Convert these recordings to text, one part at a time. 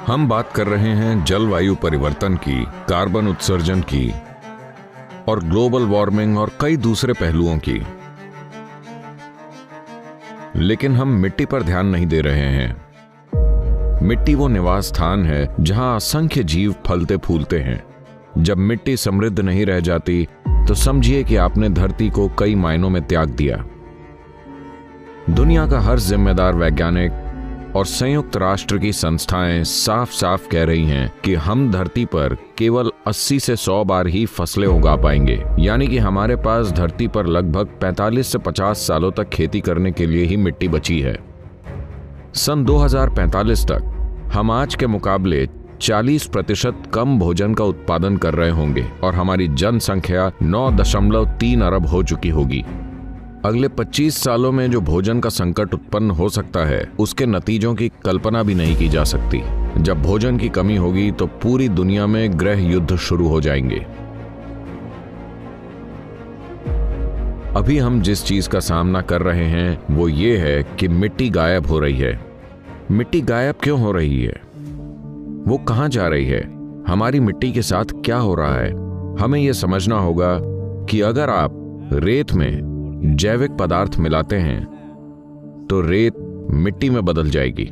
हम बात कर रहे हैं जलवायु परिवर्तन की, कार्बन उत्सर्जन की और ग्लोबल वार्मिंग और कई दूसरे पहलुओं की। लेकिन हम मिट्टी पर ध्यान नहीं दे रहे हैं। मिट्टी वो निवास स्थान है जहां असंख्य जीव फलते फूलते हैं। जब मिट्टी समृद्ध नहीं रह जाती तो समझिए कि आपने धरती को कई मायनों में त्याग दिया। दुनिया का हर जिम्मेदार वैज्ञानिक और संयुक्त राष्ट्र की संस्थाएं साफ साफ कह रही हैं कि हम धरती पर केवल 80 से 100 बार ही फसलें उगा पाएंगे, यानी कि हमारे पास धरती पर लगभग 45 से 50 सालों तक खेती करने के लिए ही मिट्टी बची है। सन 2045 तक हम आज के मुकाबले 40% कम भोजन का उत्पादन कर रहे होंगे और हमारी जनसंख्या 9.3 अरब हो चुकी होगी। अगले 25 सालों में जो भोजन का संकट उत्पन्न हो सकता है, उसके नतीजों की कल्पना भी नहीं की जा सकती। जब भोजन की कमी होगी तो पूरी दुनिया में गृह युद्ध शुरू हो जाएंगे। अभी हम जिस चीज का सामना कर रहे हैं वो ये है कि मिट्टी गायब हो रही है। मिट्टी गायब क्यों हो रही है? वो कहां जा रही है? हमारी मिट्टी के साथ क्या हो रहा है? हमें यह समझना होगा कि अगर आप रेत में जैविक पदार्थ मिलाते हैं तो रेत मिट्टी में बदल जाएगी।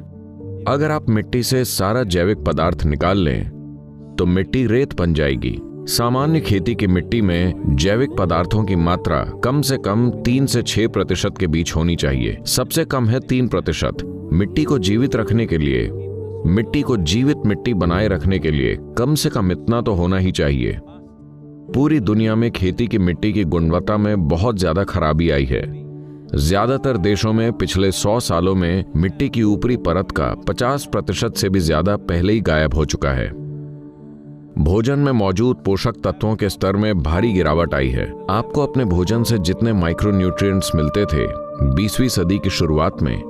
अगर आप मिट्टी से सारा जैविक पदार्थ निकाल लें तो मिट्टी रेत बन जाएगी। सामान्य खेती की मिट्टी में जैविक पदार्थों की मात्रा कम से कम 3 से 6% के बीच होनी चाहिए। सबसे कम है 3%। मिट्टी को जीवित रखने के लिए, मिट्टी को जीवित मिट्टी बनाए रखने के लिए कम से कम इतना तो होना ही चाहिए। पूरी दुनिया में खेती की मिट्टी की गुणवत्ता में बहुत ज्यादा खराबी आई है। ज्यादातर देशों में पिछले 100 सालों में मिट्टी की ऊपरी परत का 50% से भी ज्यादा पहले ही गायब हो चुका है। भोजन में मौजूद पोषक तत्वों के स्तर में भारी गिरावट आई है। आपको अपने भोजन से जितने माइक्रोन्यूट्रिएंट्स मिलते थे 20वीं सदी की शुरुआत में,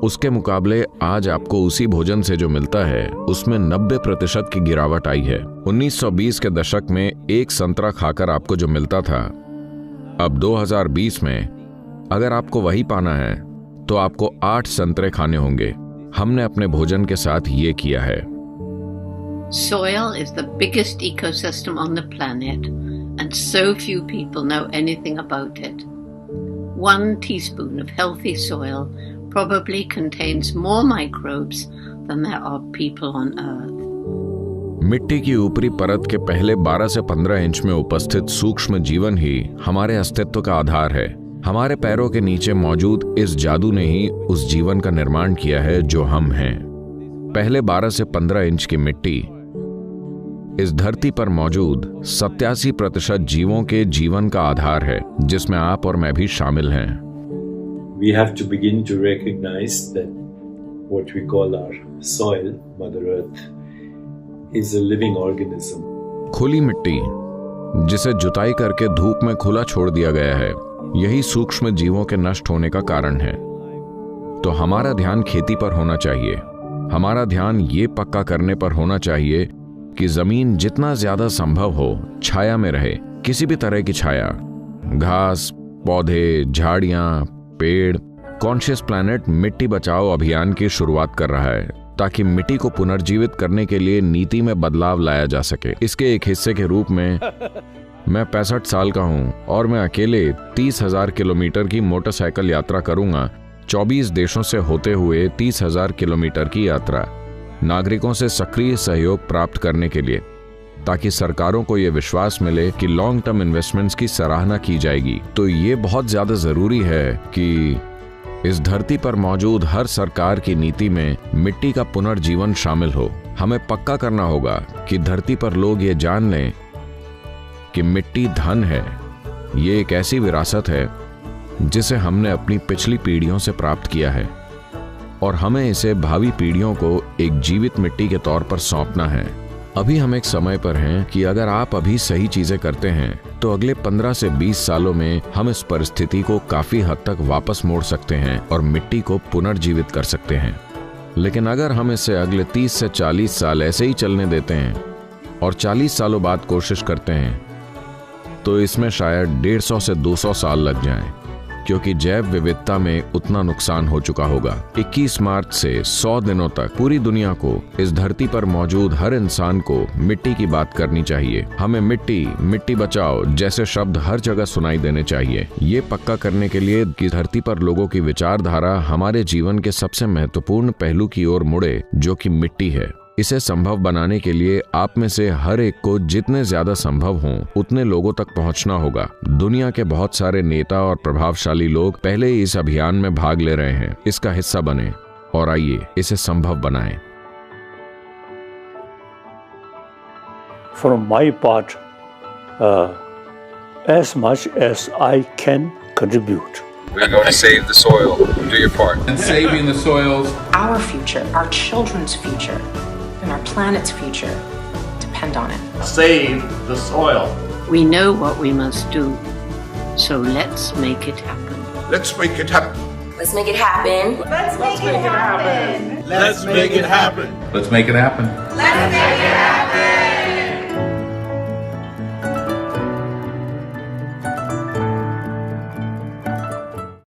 उसके मुकाबले आज आपको उसी भोजन से जो मिलता है उसमें 90% की गिरावट आई है। 1920 के दशक में एक संतरा खाकर आपको जो मिलता था, अब 2020 में अगर आपको वही पाना है तो आपको 8 संतरे खाने होंगे। हमने अपने भोजन के साथ ये किया है। Soil is the biggest ecosystem on the planet and so few people know anything about it. 1 teaspoon of healthy soil probably contains more microbes than there are people on earth. मिट्टी की ऊपरी परत के पहले 12 से 15 इंच में उपस्थित सूक्ष्म जीवन ही हमारे अस्तित्व का आधार है। हमारे पैरों के नीचे मौजूद इस जादू ने ही उस जीवन का निर्माण किया है जो हम हैं। पहले 12 से 15 इंच की मिट्टी इस धरती पर मौजूद 87% जीवों के जीवन का आधार है, जिसमें आप और मैं भी शामिल हैं। We have to begin to recognize that what we call our soil, Mother Earth, is a living organism. खुली मिट्टी, जिसे जुताई करके धूप में खुला छोड़ दिया गया है, यही सूक्ष्म जीवों के नष्ट होने का कारण है। तो हमारा ध्यान खेती पर होना चाहिए। हमारा ध्यान ये पक्का करने पर होना चाहिए कि जमीन जितना ज्यादा संभव हो छाया में रहे। किसी भी तरह की छाया, घास, पौधे, झाड़ियां, पेड़। कॉन्शियस प्लैनेट मिट्टी बचाओ अभियान की शुरुआत कर रहा है ताकि मिट्टी को पुनर्जीवित करने के लिए नीति में बदलाव लाया जा सके। इसके एक हिस्से के रूप में मैं 65 साल का हूं और मैं अकेले 30,000 किलोमीटर की मोटरसाइकिल यात्रा करूंगा। 24 देशों से होते हुए 30,000 किलोमीटर की यात्रा नागरिकों से सक्रिय सहयोग प्राप्त करने के लिए, ताकि सरकारों को यह विश्वास मिले कि लॉन्ग टर्म इन्वेस्टमेंट्स की सराहना की जाएगी। तो ये बहुत ज्यादा जरूरी है कि इस धरती पर मौजूद हर सरकार की नीति में मिट्टी का पुनर्जीवन शामिल हो। हमें पक्का करना होगा कि धरती पर लोग ये जान लें कि मिट्टी धन है। ये एक ऐसी विरासत है जिसे हमने अपनी पिछली पीढ़ियों से प्राप्त किया है और हमें इसे भावी पीढ़ियों को एक जीवित मिट्टी के तौर पर सौंपना है। अभी हम एक समय पर हैं कि अगर आप अभी सही चीजें करते हैं तो अगले 15 से 20 सालों में हम इस परिस्थिति को काफी हद तक वापस मोड़ सकते हैं और मिट्टी को पुनर्जीवित कर सकते हैं। लेकिन अगर हम इसे अगले 30 से 40 साल ऐसे ही चलने देते हैं और 40 सालों बाद कोशिश करते हैं तो इसमें शायद 150 से 200 साल लग जाएं। क्योंकि जैव विविधता में उतना नुकसान हो चुका होगा। 21 मार्च से 100 दिनों तक पूरी दुनिया को, इस धरती पर मौजूद हर इंसान को मिट्टी की बात करनी चाहिए। हमें मिट्टी, मिट्टी बचाओ जैसे शब्द हर जगह सुनाई देने चाहिए। ये पक्का करने के लिए कि धरती पर लोगों की विचारधारा हमारे जीवन के सबसे महत्वपूर्ण पहलू की ओर मुड़े, जो कि मिट्टी है। इसे संभव बनाने के लिए आप में से हर एक को जितने ज्यादा संभव हों उतने लोगों तक पहुंचना होगा। दुनिया के बहुत सारे नेता और प्रभावशाली लोग पहले ही इस अभियान में भाग ले रहे हैं। इसका हिस्सा बने और आइए इसे संभव बनाएं। From my part, as much as I can contribute. We're going to save the soil. Do your part. And saving the soils. Our future, our children's future, and our planet's future depend on it. Save the soil. We know what we must do, so let's make it happen. Let's make it happen. Let's make it happen. Let's make it happen. Let's make it happen. Let's make it happen.